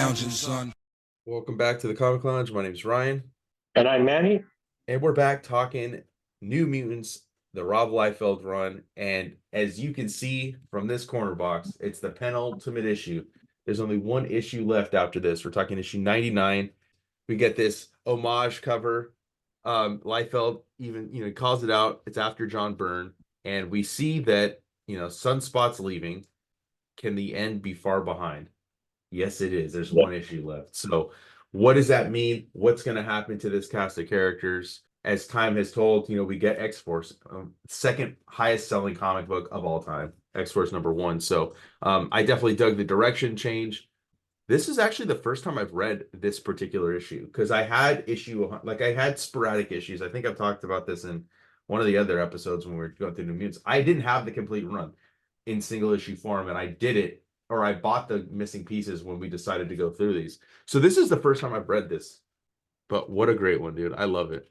lounging, son. Welcome back to the Comic Lounge. My name's Ryan, And I'm Manny. and we're back talking New Mutants, the Rob Liefeld run. And as you can see from this corner box, it's the penultimate issue. There's only one issue left after this. We're talking issue 99. We get this homage cover. Liefeld even calls it out. It's after John Byrne, and we see that Sunspot's leaving. Can the end be far behind? Yes, it is. There's one issue left. So what does that mean? What's going to happen to this cast of characters? As time has told, we get X-Force, second highest selling comic book of all time. X-Force #1. So I definitely dug the direction change. This is actually the first time I've read this particular issue because I had I had sporadic issues. I think I've talked about this in one of the other episodes when we were going through New Mutants. I didn't have the complete run in single issue form, and I did it, or I bought the missing pieces when we decided to go through these. So this is the first time I've read this, but what a great one, dude. I love it.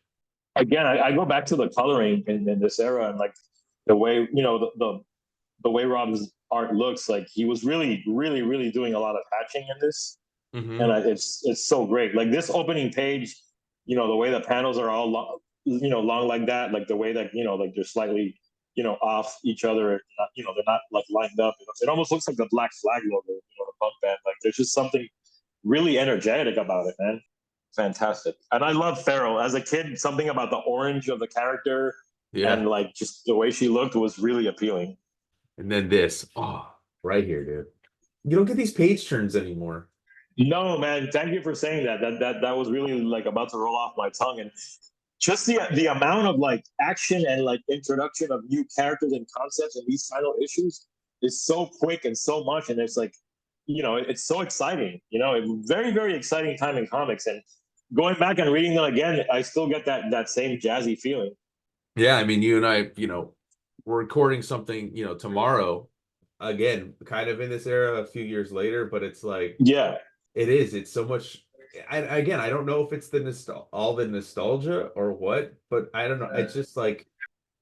Again, I go back to the coloring in this era and like the way, the way Rob's art looks. Like he was really, really, really doing a lot of hatching in this. Mm-hmm. And it's so great. Like this opening page, the way the panels are all long like that, like the way that, like they're slightly, off each other, they're not like lined up. It almost looks like the Black Flag logo, the punk band. Like there's just something really energetic about it, man. Fantastic. And I love Feral. As a kid, something about the orange of the character and like just the way she looked was really appealing. And then this, right here, dude. You don't get these page turns anymore. No, man. Thank you for saying that. That was really like about to roll off my tongue. And just the amount of like action and like introduction of new characters and concepts in these final issues is so quick and so much, and it's like, it's so exciting. Very, very exciting time in comics. And going back and reading them again, I still get that same jazzy feeling. Yeah, I mean, you and I, we're recording something, tomorrow, again, kind of in this era a few years later, but it's like, yeah, it is. It's so much. I don't know if it's all the nostalgia or what, but I don't know. It's just like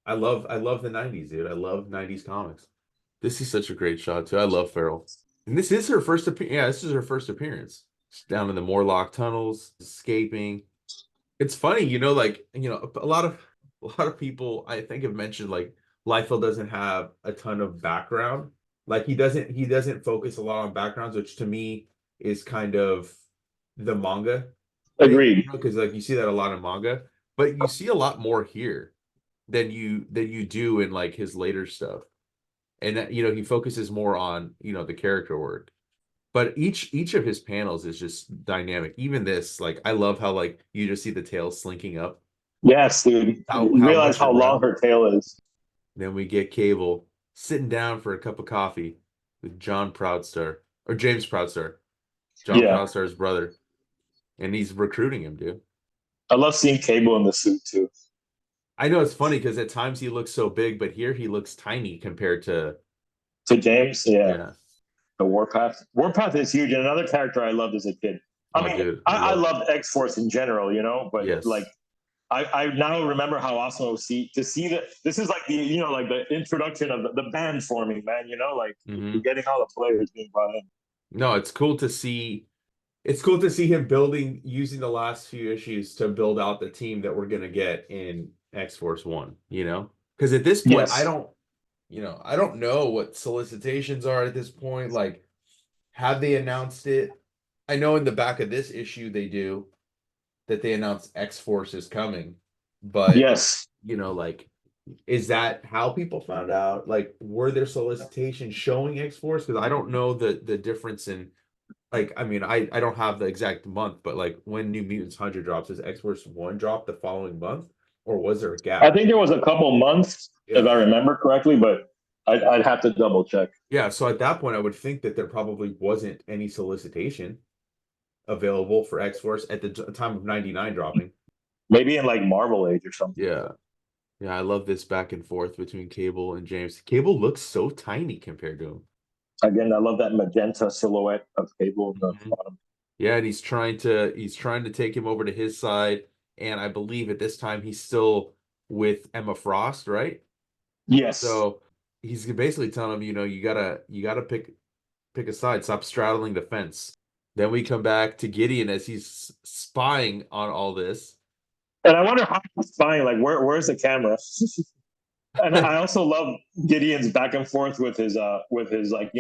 I love the 90s, dude. I love 90s comics. This is such a great shot too. I love Feral. And this is her first this is her first appearance. She's down in the Morlock tunnels, escaping. It's funny, a lot of people I think have mentioned like Liefeld doesn't have a ton of background. Like he doesn't focus a lot on backgrounds, which to me is kind of the manga thing, agreed. because like you see that a lot in manga, but you see a lot more here than you do in like his later stuff. And he focuses more on the character work. But each of his panels is just dynamic. Even this, like I love how like you just see the tail slinking up. Yes, dude. Realize how long her tail is. Then we get Cable sitting down for a cup of coffee with John Proudstar or James Proudstar. John Proudstar's brother. And he's recruiting him, dude. I love seeing Cable in the suit too. I know it's funny because at times he looks so big, but here he looks tiny compared to James. Yeah. The Warpath. Warpath is huge, and another character I loved as a kid. I loved X-Force in general, but yes. Like I now remember how awesome it was to see that this is like the like the introduction of the band forming, man. Like getting all the players being brought in. No, it's cool to see. It's cool to see him using the last few issues to build out the team that we're gonna get in X-Force 1. Because at this point, I don't know what solicitations are at this point. Like, have they announced it? I know in the back of this issue they do that they announced X-Force is coming, but yes, like, is that how people found out? Like, were there solicitations showing X-Force? Because I don't know the difference in. Like, I mean, I don't have the exact month, but like when New Mutants 100 drops, does X-Force 1 drop the following month? Or was there a gap? I think there was a couple months, if I remember correctly, but I'd have to double check. Yeah, so at that point, I would think that there probably wasn't any solicitation available for X-Force at the time of 99 dropping. Maybe in like Marvel Age or something. Yeah. Yeah, I love this back and forth between Cable and James. Cable looks so tiny compared to him. Again, I love that magenta silhouette of Cable in the bottom. Yeah, and he's trying to take him over to his side, and I believe at this time he's still with Emma Frost, right? Yes. So he's basically telling him, you gotta pick a side, stop straddling the fence. Then we come back to Gideon as he's spying on all this. And I wonder how he's spying. Like, where's the camera? And I also love Gideon's back and forth with his like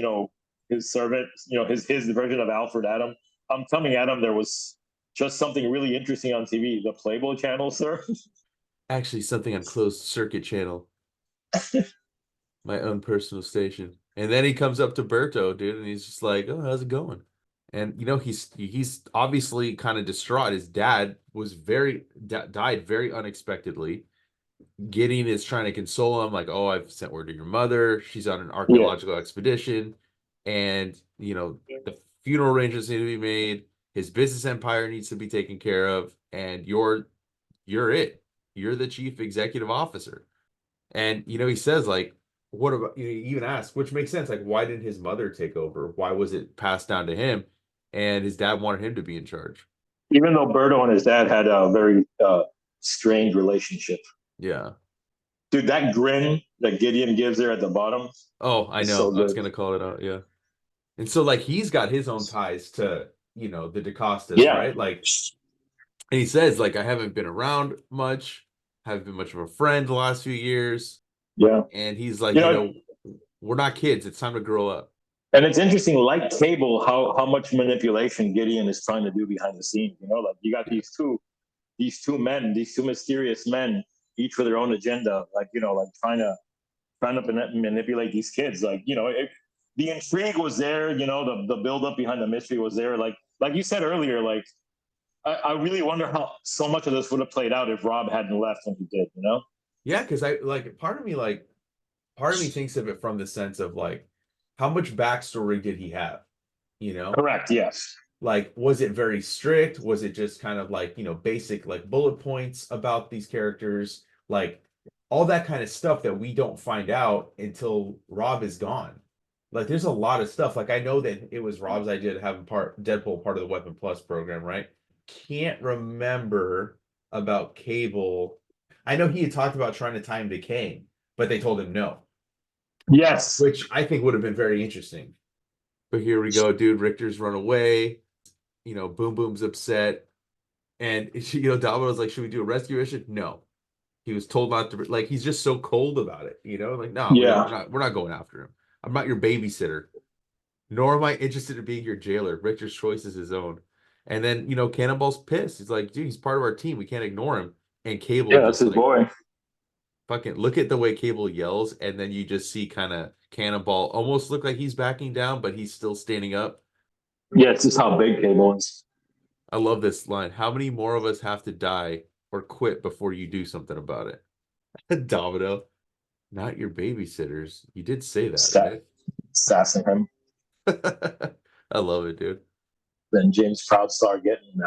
his servant, his version of Alfred Adam. I'm coming at him. There was just something really interesting on TV, the Playboy channel, sir. Actually, something on closed circuit channel, my own personal station. And then he comes up to Berto, dude, and he's just like, "Oh, how's it going?" And he's obviously kind of distraught. His dad was died very unexpectedly. Gideon is trying to console him, like, "Oh, I've sent word to your mother. She's on an Yeah, archaeological expedition, and the funeral arrangements need to be made. His business empire needs to be taken care of, and you're it. You're the chief executive officer." And he says like, "What about?" He even asks, which makes sense. Like, why didn't his mother take over? Why was it passed down to him? And his dad wanted him to be in charge. even though Berto and his dad had a very strange relationship. Yeah. Dude, that grin that Gideon gives there at the bottom Oh, I is know. so I was good. gonna call it out. Yeah. And so like he's got his own ties to, the DaCostas, Yeah, right? Like, and he says, like, I haven't been around much, haven't been much of a friend the last few years. yeah. And he's like, You know, we're not kids. It's time to grow up. and it's interesting, like Cable, how much manipulation Gideon is trying to do behind the scenes. Like you got Yeah. these two men, these two mysterious men, each with their own agenda, like like trying to manipulate these kids. Like the intrigue was there, the build up behind the mystery was there. Like you said earlier, like I really wonder how so much of this would have played out if Rob hadn't left when he did. Yeah, because I like part of me thinks of it from the sense of like how much backstory did he have? You know? Correct. Yes. Like, was it very strict? Was it just kind of like, basic like bullet points about these characters? Like all that kind of stuff that we don't find out until Rob is gone. Like there's a lot of stuff. Like I know that it was Rob's idea to have Deadpool part of the Weapon Plus program, right? Can't remember about Cable. I know he had talked about trying to tie him to Kane, but they told him no, Yes. which I think would have been very interesting. But here we go, dude. Richter's run away. Boom Boom's upset. And Domino's like, should we do a rescue mission? No. He was told not to. Like, he's just so cold about it. Like, no, Yeah. we're not going after him. I'm not your babysitter, nor am I interested in being your jailer. Richter's choice is his own. And then Cannonball's pissed. He's like, dude, he's part of our team. We can't ignore him. And Cable Yeah, that's just his like boy. fucking look at the way Cable yells, and then you just see kind of Cannonball almost look like he's backing down, but he's still standing up. Yeah, it's just how big Cable is. I love this line. How many more of us have to die or quit before you do something about it? Domino, not your babysitters. You did say that, right? Sassing him. I love it, dude. Then James Proudstar getting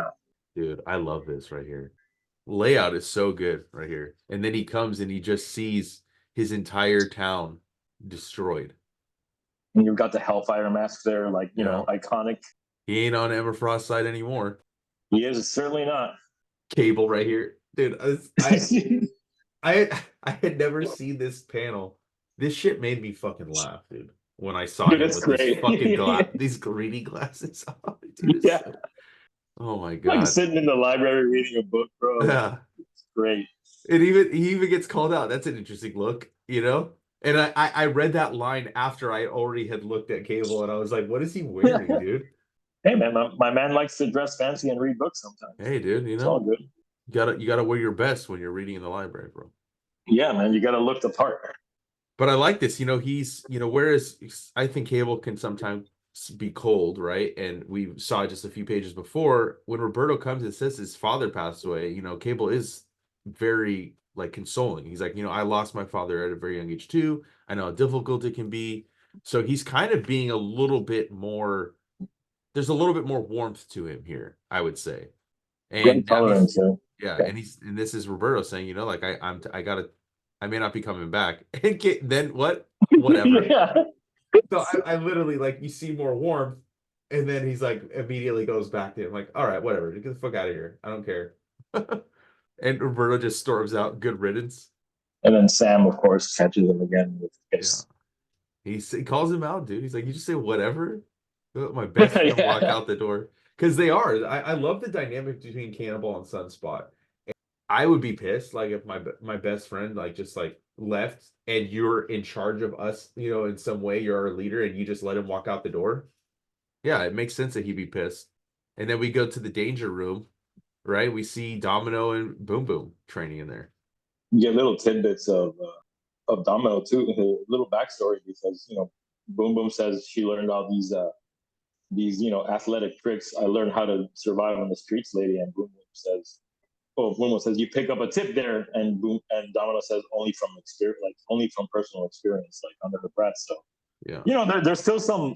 Dude, I love this right here. Layout is so good right here. And then he comes and he just sees his entire town destroyed. and you've got the Hellfire mask there, like Yeah. iconic. He ain't on Emma Frost's side anymore. He is certainly not. Cable right here. Dude, I had never seen this panel. This shit made me fucking laugh, dude. When I saw Dude, him it's with these great. fucking these greedy glasses on, dude. Yeah, Oh my like god. sitting in the library reading a book, bro. Yeah. It's great. He even gets called out. That's an interesting look, And I read that line after I already had looked at Cable, and I was like, what is he wearing, dude? Hey man, my man likes to dress fancy and read books sometimes. Hey, dude, It's all good. you gotta wear your best when you're reading in the library, bro. Yeah, man, you got to look the part. But I like this. He's whereas I think Cable can sometimes be cold, right? And we saw just a few pages before when Roberto comes and says his father passed away. Cable is very like consoling. He's like, I lost my father at a very young age too. I know how difficult it can be. So he's kind of being a little bit more. There's a little bit more warmth to him here, I would say. And Great now tolerance. yeah, Okay. and this is Roberto saying, like I gotta, I may not be coming back. And then what? Whatever. Yeah. So I literally like you see more warmth, and then he's like immediately goes back to him like, all right, whatever, get the fuck out of here. I don't care. And Roberto just storms out. Good riddance. And then Sam, of course, catches him again with Yeah. kiss. He calls him out, dude. He's like, you just say whatever. Let my best friend walk Yeah. out the door. Because they are. I love the dynamic between Cannibal and Sunspot. I would be pissed, like if my best friend like just like left and you're in charge of us, in some way, you're our leader and you just let him walk out the door. Yeah, it makes sense that he'd be pissed. And then we go to the danger room, right? We see Domino and Boom Boom training in there. You get little tidbits of Domino too, a little backstory because Boom Boom says she learned all these athletic tricks. I learned how to survive on the streets, lady. And Boom Boom says, "Oh, Boom Boom says you pick up a tip there," and Domino says only from experience, like only from personal experience, like under her breath. So Yeah. there's still some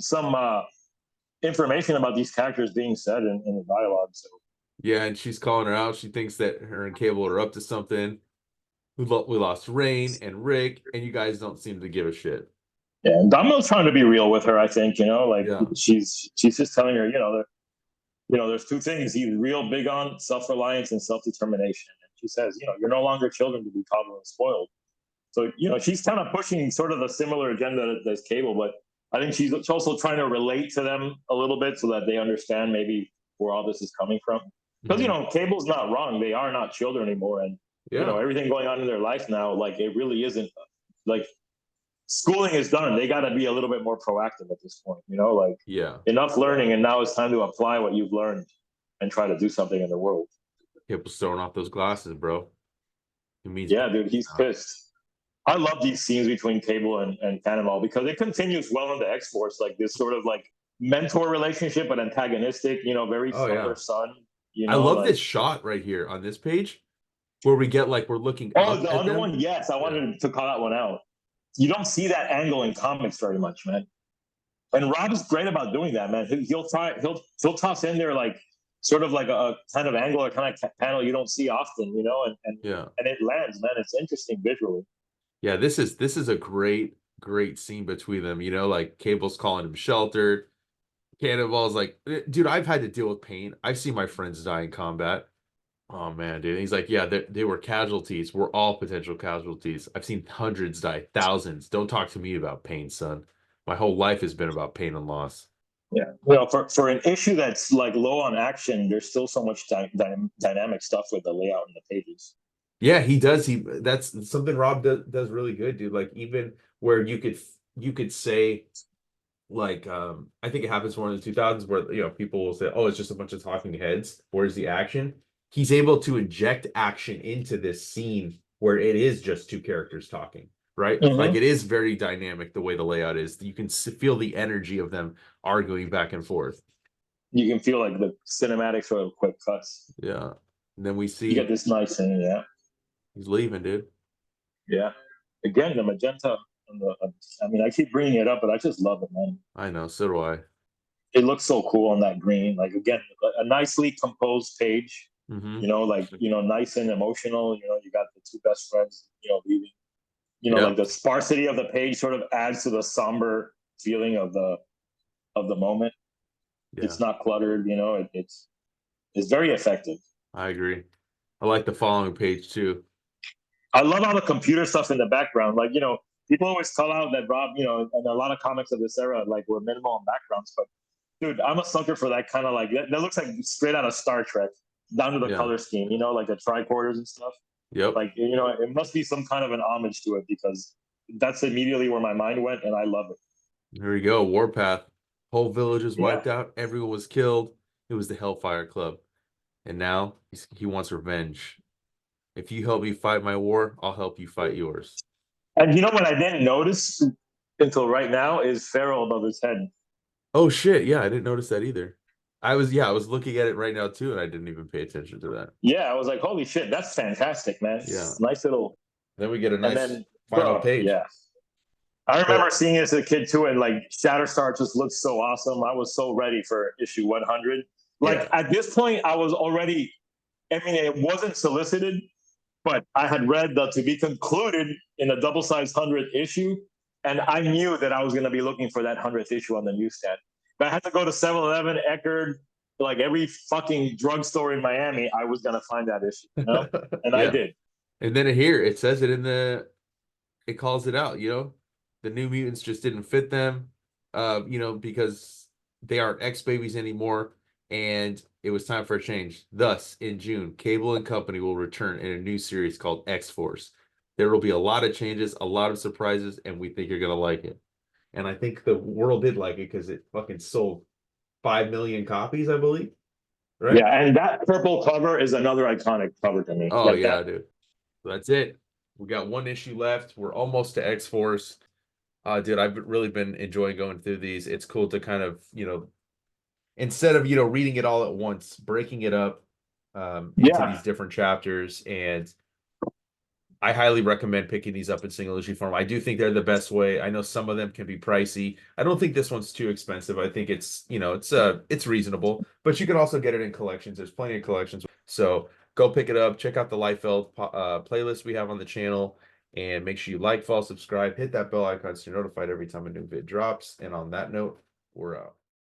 information about these characters being said in the dialogue. So Yeah, and she's calling her out. She thinks that her and Cable are up to something. We lost Rain and Rick, and you guys don't seem to give a shit. yeah, and Domino's trying to be real with her. I think like Yeah. she's just telling her, there's two things he's real big on: self-reliance and self-determination. And she says, you're no longer children to be coddled and spoiled. So she's kind of pushing sort of a similar agenda as Cable, but I think she's also trying to relate to them a little bit so that they understand maybe where all this is coming from. Because Mhm. Cable's not wrong; they are not children anymore, and Yeah. everything going on in their life now, like it really isn't like schooling is done. They got to be a little bit more proactive at this point. Like Yeah. enough learning, and now it's time to apply what you've learned and try to do something in the world. Cable's throwing off those glasses, bro. It means Yeah, dude, he's pissed. I love these scenes between Cable and Cannonball because it continues well into X Force, like this sort of like mentor relationship, but antagonistic. Very Oh yeah. father son. I love this Like shot right here on this page where we get like we're looking oh, up the at other them. one. Yes, I Yeah. wanted to call that one out. You don't see that angle in comics very much, man. And Rob is great about doing that, man. He'll toss in there like sort of like a kind of angle or kind of panel you don't see often, Yeah. and it lands, man. It's interesting visually. Yeah, this is a great scene between them, like Cable's calling him sheltered. Cannonball's like, dude, I've had to deal with pain. I've seen my friends die in combat. Oh man, dude. He's like, yeah, they were casualties. We're all potential casualties. I've seen hundreds die, thousands. Don't talk to me about pain, son. My whole life has been about pain and loss. Yeah, for an issue that's like low on action, there's still so much dynamic stuff with the layout and the pages. Yeah, he does. That's something Rob does really good, dude. Like even where you could say like I think it happens more in the 2000s where people will say, "Oh, it's just a bunch of talking heads. Where's the action?" He's able to inject action into this scene where it is just two characters talking, right? Like Mm-hmm. it is very dynamic the way the layout is. You can feel the energy of them arguing back and forth. You can feel like the cinematic sort of quick cuts. Yeah. And then we You get see this nice thing, yeah, he's leaving, dude. yeah. Again, the magenta. I mean, I keep bringing it up, but I just love it, man. I know, so do I. It looks so cool on that green. Like again, a nicely composed page. Mm-hmm. Like nice and emotional. You got the two best friends. Leaving. Yeah. Like the sparsity of the page sort of adds to the somber feeling of the moment. Yeah. It's not cluttered. It's very effective. I agree. I like the following page too. I love all the computer stuff in the background. Like people always call out that Rob, and a lot of comics of this era like were minimal in backgrounds, but dude, I'm a sucker for that kind of like that looks like straight out of Star Trek, down to the Yeah. color scheme. Like the tricorders and stuff. Yep. Like it must be some kind of an homage to it because that's immediately where my mind went, and I love it. Here we go. Warpath. Whole village was Yeah. wiped out. Everyone was killed. It was the Hellfire Club. And now he wants revenge. If you help me fight my war, I'll help you fight yours. And what I didn't notice until right now is Feral above his head. Oh shit. Yeah, I didn't notice that either. I was looking at it right now too, and I didn't even pay attention to that. Yeah, I was like, holy shit, that's fantastic, man. Yeah. Nice little. Then we get a And nice then, final page. yeah. I remember So seeing it as a kid too, and like Shatterstar just looked so awesome. I was so ready for issue 100. Like yeah. at this point, I was already. I mean, it wasn't solicited, but I had read the to be concluded in a double-sized 100th issue, and I knew that I was going to be looking for that 100th issue on the newsstand. But I had to go to 7-Eleven, Eckerd, like every fucking drugstore in Miami. I was going to find that issue, and I Yeah. did. And then here it says it calls it out, the New Mutants just didn't fit them, because they aren't X babies anymore, and it was time for a change. Thus, in June, Cable and Company will return in a new series called X-Force. There will be a lot of changes, a lot of surprises, and we think you're gonna like it. And I think the world did like it because it fucking sold 5 million copies, I believe. Right? Yeah, and that purple cover is another iconic cover to me. Oh Like yeah, that. dude. That's it. We got one issue left. We're almost to X-Force. Dude, I've really been enjoying going through these. It's cool to kind of, instead of, reading it all at once, breaking it up into Yeah, these different chapters. And I highly recommend picking these up in single issue form. I do think they're the best way. I know some of them can be pricey. I don't think this one's too expensive. I think it's reasonable, but you can also get it in collections. There's plenty of collections. So go pick it up. Check out the Liefeld playlist we have on the channel, and make sure you like, follow, subscribe, hit that bell icon so you're notified every time a new vid drops. And on that note, we're out.